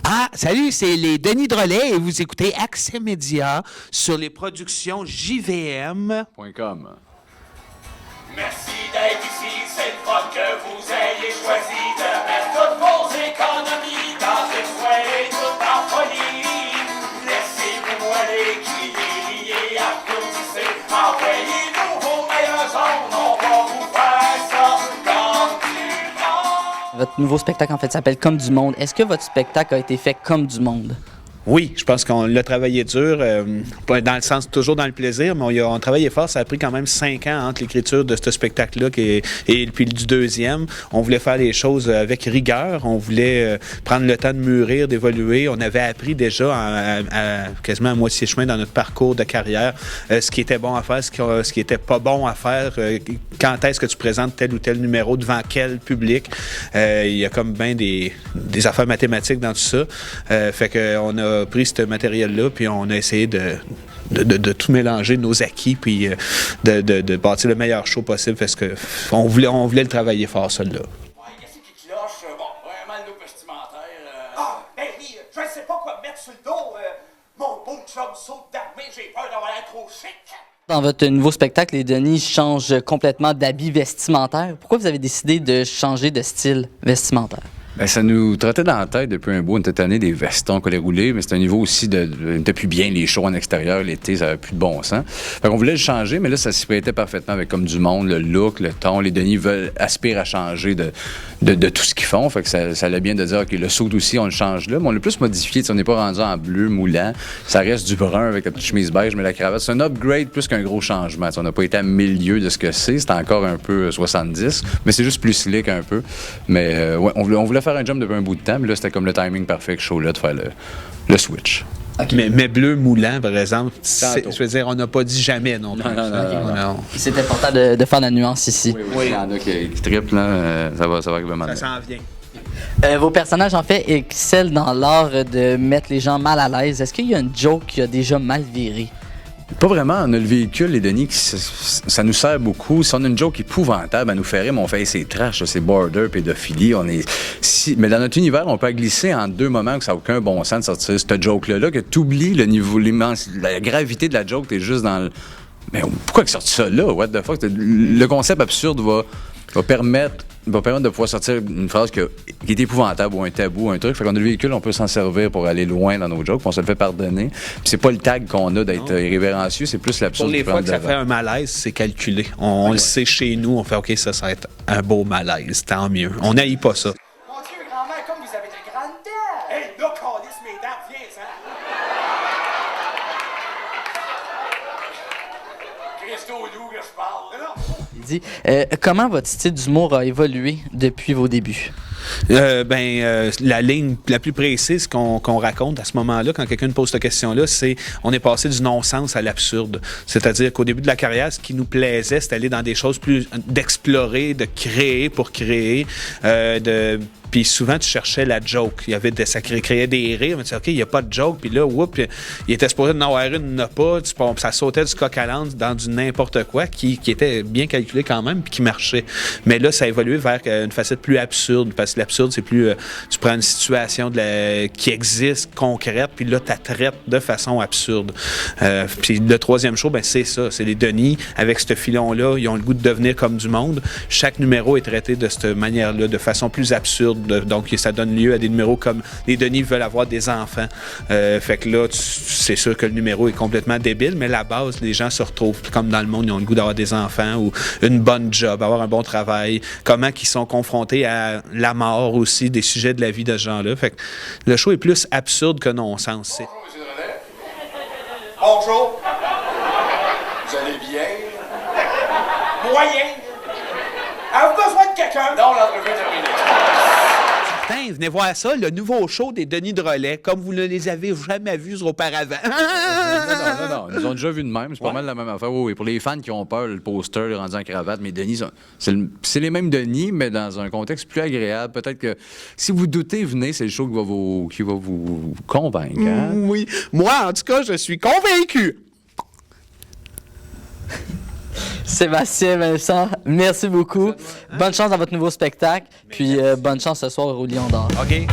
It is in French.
Ah, salut, c'est les Denis Drolet et vous écoutez Accès Média sur les productions JVM.com. Merci d'être ici, c'est le fun que vous ayez choisi de mettre toutes vos économies dans une soirée toute en folie. Laissez-vous aller, criez, applaudissez, envoyez-nous vos meilleures ondes, on va vous faire ça comme du monde. Votre nouveau spectacle, en fait, s'appelle Comme du monde. Est-ce que votre spectacle a été fait comme du monde? Oui, je pense qu'on l'a travaillé dur, pas dans le sens toujours dans le plaisir, mais on travaillé fort. Ça a pris quand même 5 ans entre l'écriture de ce spectacle-là et puis du deuxième. On voulait faire les choses avec rigueur. On voulait prendre le temps de mûrir, d'évoluer. On avait appris déjà quasiment à moitié chemin dans notre parcours de carrière ce qui était bon à faire, ce qui était pas bon à faire. Quand est-ce que tu présentes tel ou tel numéro devant quel public? Il y a comme bien des affaires mathématiques dans tout ça. Fait qu'on a pris ce matériel-là, puis on a essayé de tout mélanger, nos acquis, puis de bâtir le meilleur show possible, parce que on voulait le travailler fort, celui-là. Ouais, qu'est-ce qui cloche? Bon, vraiment le look vestimentaire. Ah, ben oui, je ne sais pas quoi mettre sur le dos. Mon beau chum saute d'armée, j'ai peur d'avoir l'air trop chic. Dans votre nouveau spectacle, les Denis changent complètement d'habit vestimentaire. Pourquoi vous avez décidé de changer de style vestimentaire? Ben, ça nous trottait dans la tête depuis un bout. On était tanné des vestons qu'on allait rouler, mais c'était un niveau aussi on était plus bien les shows en extérieur. L'été, ça n'avait plus de bon sens. Fait qu'on voulait le changer, mais là, ça s'y prêtait parfaitement avec Comme du monde, le look, le ton. Les Denis aspirent à changer de tout ce qu'ils font. Fait que ça allait bien de dire, OK, le saut aussi, on le change là. Mais on l'a plus modifié. On n'est pas rendu en bleu moulant. Ça reste du brun avec la petite chemise beige, mais la cravate. C'est un upgrade plus qu'un gros changement. On n'a pas été à milieu de ce que c'est. C'était encore un peu 70, mais c'est juste plus slick un peu. Mais ouais, on voulait faire un jump depuis un bout de temps, mais là, c'était comme le timing parfait, show-là, de faire le switch. Okay. Mais bleu moulant, par exemple, je veux dire, on n'a pas dit jamais non plus. Non. C'est important de faire la nuance ici. Oui. Il y en a qui trippent, là, ça va arriver maintenant. Ça s'en vient. Vos personnages, en fait, excellent dans l'art de mettre les gens mal à l'aise. Est-ce qu'il y a une joke qui a déjà mal viré? Pas vraiment. On a le véhicule, les Denis, ça nous sert beaucoup. Si on a une joke épouvantable à nous faire rire, mais on fait c'est trash, c'est border, pédophilie. Mais dans notre univers, on peut glisser en 2 moments que ça n'a aucun bon sens de sortir cette joke-là, que tu oublies le niveau, la gravité de la joke, t'es juste dans le... Mais pourquoi ils sortent ça là? What the fuck? Le concept absurde va permettre de pouvoir sortir une phrase qui est épouvantable ou un tabou, un truc. Fait qu'on a le véhicule, on peut s'en servir pour aller loin dans nos jokes, puis on se le fait pardonner. Puis c'est pas le tag qu'on a d'être irrévérencieux, c'est plus l'absurde. Pour les fois que ça fait un malaise, c'est calculé. On le sait chez nous, on fait OK, ça va être un beau malaise, tant mieux. On n'haït pas ça. Mon Dieu, grand-mère, comme vous avez des grandes dents. Hey, là, calisse mes dents, viens, ça. Christo loup que je parle. Il dit, comment votre style d'humour a évolué depuis vos débuts? La ligne la plus précise qu'on raconte à ce moment-là, quand quelqu'un nous pose cette question-là, c'est on est passé du non-sens à l'absurde. C'est-à-dire qu'au début de la carrière, ce qui nous plaisait, c'était aller dans des choses plus d'explorer, de créer pour créer, puis souvent, tu cherchais la joke. Il y avait ça créait des rires, mais tu disais, OK, il n'y a pas de joke. Puis là, il était supposé de n'avoir une, il n'y en a pas. Ça sautait du coq à l'âne dans du n'importe quoi qui était bien calculé quand même puis qui marchait. Mais là, ça a évolué vers une facette plus absurde parce que l'absurde, c'est plus... tu prends une situation qui existe, concrète, puis là, tu la traites de façon absurde. Puis le troisième show, c'est ça. C'est les Denis, avec ce filon-là, ils ont le goût de devenir comme du monde. Chaque numéro est traité de cette manière-là, de façon plus absurde. Donc, ça donne lieu à des numéros comme les Denis veulent avoir des enfants. Fait que là, c'est sûr que le numéro est complètement débile, mais la base, les gens se retrouvent comme dans le monde, ils ont le goût d'avoir des enfants ou une bonne job, avoir un bon travail. Comment qu'ils sont confrontés à la mort aussi, des sujets de la vie de ce genre-là. Fait que le show est plus absurde que non-sens. Bonjour, M. Drolet. Bonjour. Vous allez bien? Moyen. Avez-vous besoin de quelqu'un? Non, l'entrevue est terminée. Venez voir ça, le nouveau show des Denis Drolet, comme vous ne les avez jamais vus auparavant. Non. Ils ont déjà vu de même. C'est pas mal la même affaire. Oui. Pour les fans qui ont peur, le poster rendu en cravate, mais Denis, c'est les mêmes Denis, mais dans un contexte plus agréable. Peut-être que si vous doutez, venez, c'est le show qui va vous convaincre. Hein? Oui. Moi, en tout cas, je suis convaincu. Sébastien, Vincent, merci beaucoup. Bonne chance dans votre nouveau spectacle. Puis bonne chance ce soir au Lion d'Or. OK.